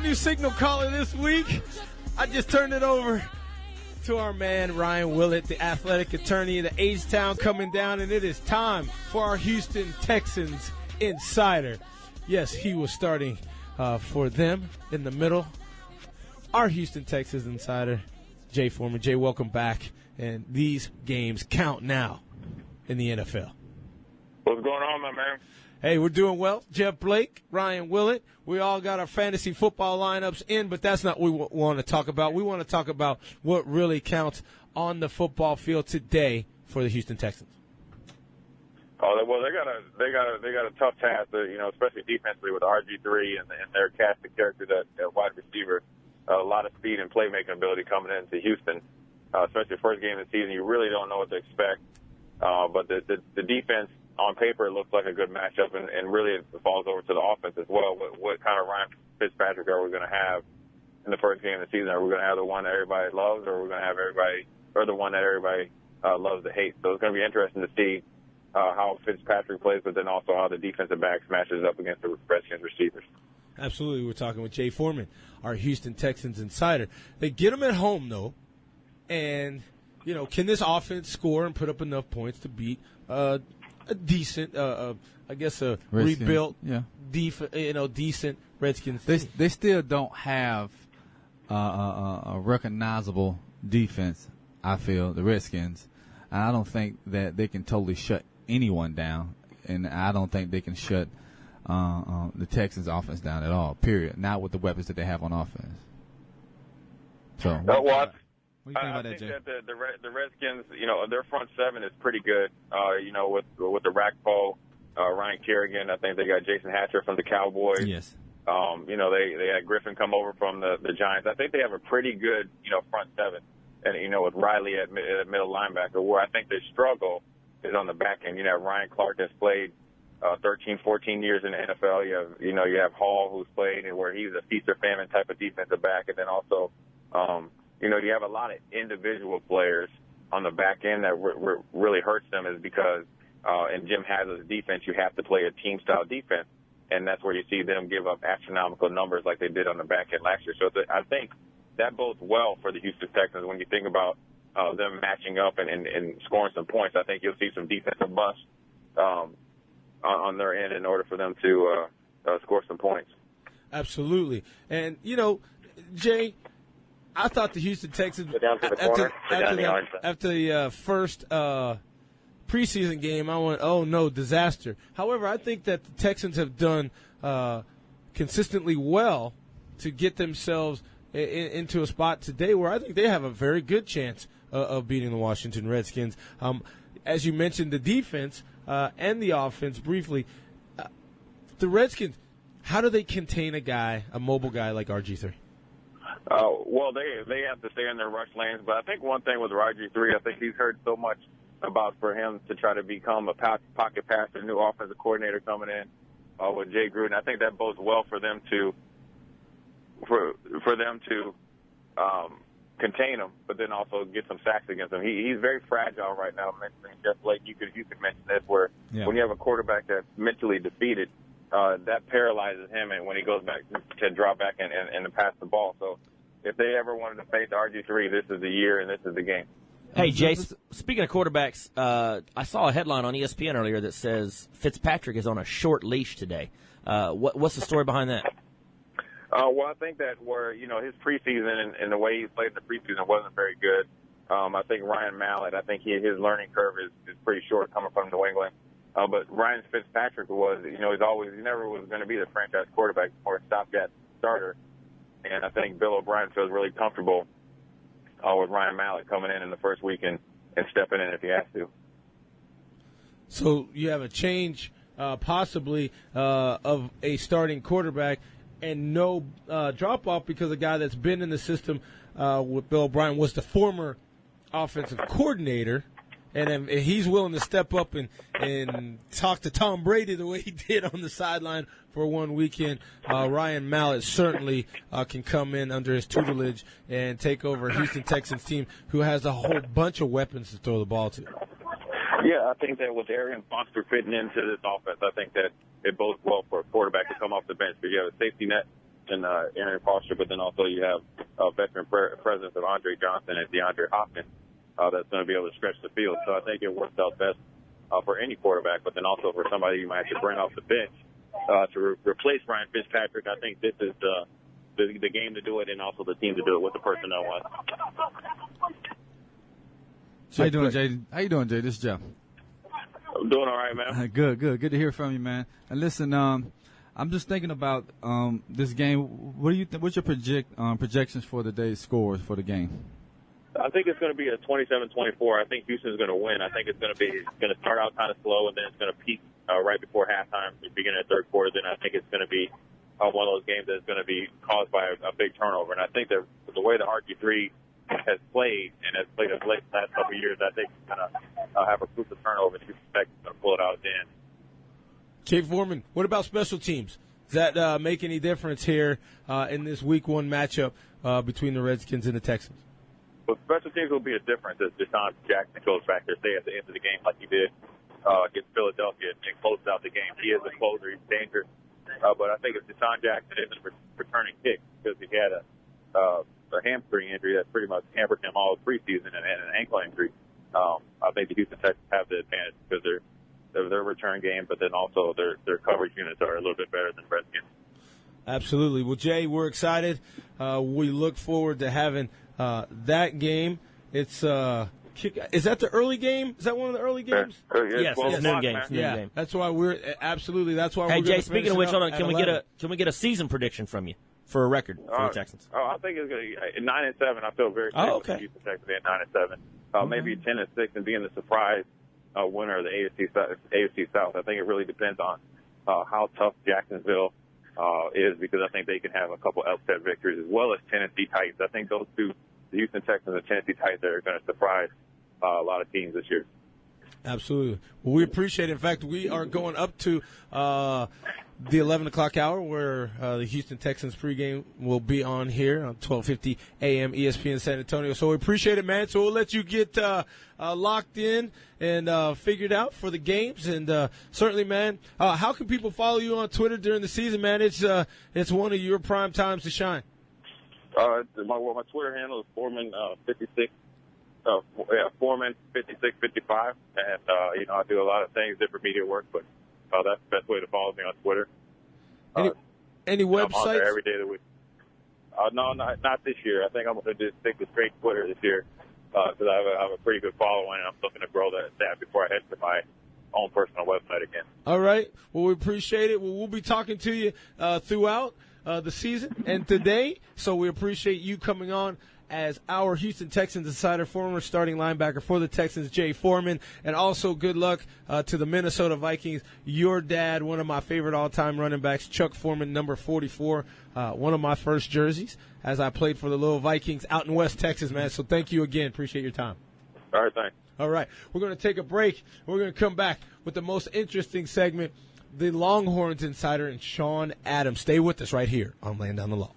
new signal caller this week. I just turned it over to our man, Ryan Willett, the athletic attorney of the H-Town, coming down, and it is time for our Houston Texans Insider. Yes, he was starting for them in the middle. Our Houston Texans Insider, Jay Foreman. Jay, welcome back. And these games count now in the NFL. What's going on, my man? Hey, we're doing well. Jeff Blake, Ryan Willett. We all got our fantasy football lineups in, but that's not what we want to talk about. We want to talk about what really counts on the football field today for the Houston Texans. Oh, well, they got a tough task, especially defensively with RG3 and their cast of characters at wide receiver. A lot of speed and playmaking ability coming into Houston, especially the first game of the season. You really don't know what to expect. But the defense, on paper, it looks like a good matchup, and really it falls over to the offense as well. What kind of Ryan Fitzpatrick are we going to have in the first game of the season? Are we going to have the one that everybody loves, or are we going to have the one that everybody loves to hate? So it's going to be interesting to see how Fitzpatrick plays, but then also how the defensive backs matches up against the Redskins receivers. Absolutely. We're talking with Jay Foreman, our Houston Texans Insider. They get them at home, though, and, can this offense score and put up enough points to beat a decent, rebuilt, decent Redskins team? They still don't have a recognizable defense, I feel, the Redskins. I don't think that they can totally shut anyone down, and I don't think they can shut the Texans' offense down at all, period. Not with the weapons that they have on offense. So, what do you think about that, Jay? I think that the Redskins, their front seven is pretty good. With the Rackpo, Ryan Kerrigan. I think they got Jason Hatcher from the Cowboys. Yes. They had Griffin come over from the Giants. I think they have a pretty good, front seven. And, with Riley at middle linebacker, where I think they struggle is on the back end. Ryan Clark has played 13, 14 years in the NFL. You have Hall, who's played, and where he's a feast or famine type of defensive back. And then also, you have a lot of individual players on the back end that really hurts them, is because in Jim Haslam's defense, you have to play a team-style defense. And that's where you see them give up astronomical numbers like they did on the back end last year. So I think that bodes well for the Houston Texans when you think about them matching up and scoring some points. I think you'll see some defensive bust on their end in order for them to score some points. Absolutely. And, Jay, I thought the Houston Texans, after the first preseason game, I went, oh, no, disaster. However, I think that the Texans have done consistently well to get themselves into a spot today where I think they have a very good chance of beating the Washington Redskins. As you mentioned, the defense and the offense briefly. The Redskins, how do they contain a mobile guy like RG3? Well, they have to stay in their rush lanes, but I think one thing with RG3, I think he's heard so much about for him to try to become a pocket passer, new offensive coordinator coming in with Jay Gruden. I think that bodes well for them to contain him, but then also get some sacks against him. He's very fragile right now. Mentioning Jeff Blake, you could mention this, where when you have a quarterback that's mentally defeated, that paralyzes him, and when he goes back to drop back and pass the ball. So if they ever wanted to face RG3, this is the year and this is the game. Hey, Jay, speaking of quarterbacks, I saw a headline on ESPN earlier that says Fitzpatrick is on a short leash today. What's the story behind that? Well, I think that his preseason and the way he played in the preseason wasn't very good. I think Ryan Mallett, his learning curve is pretty short coming from New England. But Ryan Fitzpatrick he never was going to be the franchise quarterback or a stopgap starter. And I think Bill O'Brien feels really comfortable with Ryan Mallett coming in the first week and stepping in if he has to. So you have a change possibly of a starting quarterback and no drop-off because a guy that's been in the system with Bill O'Brien was the former offensive coordinator. And he's willing to step up and talk to Tom Brady the way he did on the sideline for one weekend. Ryan Mallett certainly can come in under his tutelage and take over a Houston Texans team who has a whole bunch of weapons to throw the ball to. Yeah, I think that with Arian Foster fitting into this offense, I think that it bodes well for a quarterback to come off the bench. Because you have a safety net and Aaron Foster, but then also you have veteran presence of Andre Johnson and DeAndre Hopkins that's going to be able to stretch the field. So I think it works out best for any quarterback, but then also for somebody you might have to bring off the bench to replace Ryan Fitzpatrick. I think this is the game to do it, and also the team to do it with the personnel one. How you doing, Jay? How you doing, Jay? This is Jeff. I'm doing all right, man. Good to hear from you, man. And listen, I'm just thinking about this game. What do you think? What's your projections for the day's scores for the game? I think it's going to be a 27-24. I think Houston's going to win. I think it's going to start out kind of slow, and then it's going to peak right before halftime, beginning of the third quarter. Then I think it's going to be one of those games that's going to be caused by a big turnover. And I think that the way the RG3 has played and has played of late the last couple of years, I think it's going to have a proof of turnover, and you expect to pull it out at the end. Jay Foreman, what about special teams? Does that make any difference here in this Week 1 matchup between the Redskins and the Texans? Well, special teams will be a difference as Deshaun Jackson goes back there, say at the end of the game like he did against Philadelphia and closes out the game. He is a closer. He's dangerous. But I think if Deshaun Jackson isn't returning kicks because he had a hamstring injury that pretty much hampered him all preseason and an ankle injury, I think the Houston Texans have the advantage because their return game, but then also their coverage units are a little bit better than Redskins. Absolutely. Well, Jay, we're excited. We look forward to having that game. It's is that the early game? Is that one of the early games? Yes, it's noon game. Yeah, that's why we're absolutely. That's why. Hey, we're Jay. Speaking of which, hold on. Can we get a season prediction from you for a record for the Texans? I think it's going to be 9-7. I feel very safe with the Houston Texans at 9-7. Maybe 10-6 and being the surprise winner of the AFC South. I think it really depends on how tough Jacksonville is, because I think they can have a couple upset victories as well as Tennessee Titans. I think those two, the Houston Texans and Tennessee Titans, are going to surprise a lot of teams this year. Absolutely. Well, we appreciate it. In fact, we are going up to the 11 o'clock hour where the Houston Texans pregame will be on here on 12:50 a.m. ESPN San Antonio. So we appreciate it, man. So we'll let you get locked in and figured out for the games. And certainly, man, how can people follow you on Twitter during the season, man? It's one of your prime times to shine. My Twitter handle is Foreman 56. Foreman 5655, and I do a lot of things, different media work, but that's the best way to follow me on Twitter. Any websites? I'm on there every day of the week. No, not this year. I think I'm going to just stick to straight Twitter this year because I have a pretty good following, and I'm looking to grow that before I head to my own personal website again. All right. Well, we appreciate it. Well, we'll be talking to you throughout the season and today, so we appreciate you coming on as our Houston Texans Insider, former starting linebacker for the Texans, Jay Foreman. And also good luck to the Minnesota Vikings. Your dad, one of my favorite all-time running backs, Chuck Foreman, number 44, one of my first jerseys as I played for the Little Vikings out in West Texas, man. So thank you again. Appreciate your time. All right, thanks. All right. We're going to take a break. We're going to come back with the most interesting segment, the Longhorns Insider and Sean Adams. Stay with us right here on Laying Down the Law.